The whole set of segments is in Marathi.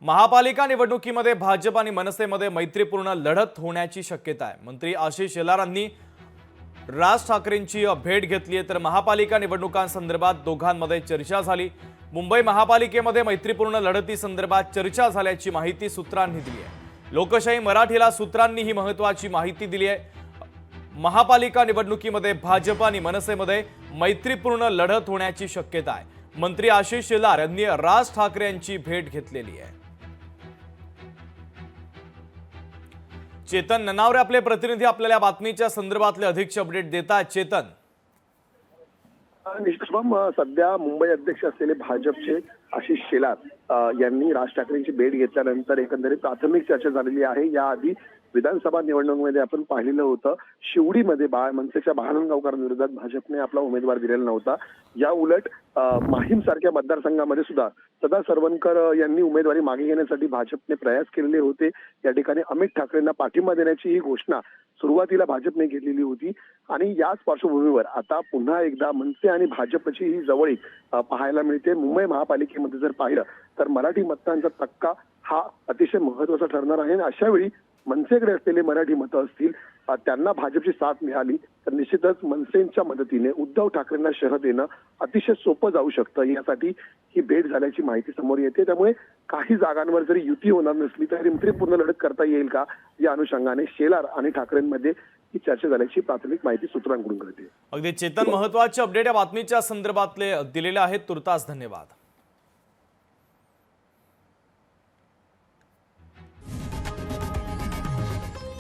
महापालिका निवडणुकीमध्ये भाजप आणि मनसेमध्ये मैत्रीपूर्ण लढत होण्याची शक्यता आहे। मंत्री आशिष शेलारांनी राज ठाकरेंची भेट घेतली आहे, तर महापालिका निवडणुकांसंदर्भात दोघांमध्ये चर्चा झाली। मुंबई महापालिकेमध्ये मैत्रीपूर्ण लढतीसंदर्भात चर्चा झाल्याची माहिती सूत्रांनी दिली आहे। लोकशाही मराठीला सूत्रांनी ही महत्त्वाची माहिती दिली आहे। महापालिका निवडणुकीमध्ये भाजप आणि मनसेमध्ये मैत्रीपूर्ण लढत होण्याची शक्यता आहे। मंत्री आशिष शेलार यांनी राज ठाकरे यांची भेट घेतलेली आहे। चेतन ननावरे आपले प्रतिनिधी आपल्याला बातमीच्या संदर्भातले अधिकचे अपडेट देतात। चेतन, निष्कर्षम सध्या मुंबई अध्यक्ष असलेले भाजपचे आशिष शेलार यांनी राज ठाकरेंची भेट घेतल्यानंतर एकंदरीत प्राथमिक चर्चा झालेली आहे। याआधी विधानसभा निवडणुकीमध्ये आपण पाहिलेलं होतं, शिवडीमध्ये मनसेच्या बहाननगावकरांविरोधात भाजपने आपला उमेदवार दिलेला नव्हता। या उलट माहीम सारख्या मतदारसंघामध्ये सुद्धा सदा सरवणकर यांनी उमेदवारी मागे घेण्यासाठी भाजपने प्रयास केलेले होते। या ठिकाणी अमित ठाकरेंना पाठिंबा देण्याची ही घोषणा सुरुवातीला भाजपने घेतलेली होती आणि याच पार्श्वभूमीवर आता पुन्हा एकदा मनसे आणि भाजपची ही जवळीक पाहायला मिळते। मुंबई महापालिकेमध्ये जर पाहिलं तर मराठी मतांचा तक्का हा अतिशय महत्त्वाचा ठरणार आहे। अशा वेळी मनसेकडे असलेले मराठी मतं असतील त्यांना भाजपची साथ मिळाली तर निश्चितच मनसेच्या मदतीने उद्धव ठाकरेंना शह देणं अतिशय सोपं जाऊ शकतं। यासाठी ही भेट झाल्याची माहिती समोर येते। त्यामुळे काही जागांवर जरी युती होणार नसली तरी मैत्रीपूर्ण लढत करता येईल का, या अनुषंगाने शेलार आणि ठाकरेंमध्ये ही चर्चा झाल्याची प्राथमिक माहिती सूत्रांकडून कळते। अगदी चेतन, महत्त्वाचे अपडेट या बातमीच्या संदर्भातले दिलेले आहेत। तुर्तास धन्यवाद।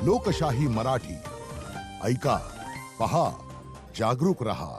लोकशाही मराठी ऐका, पहा, जागरूक रहा।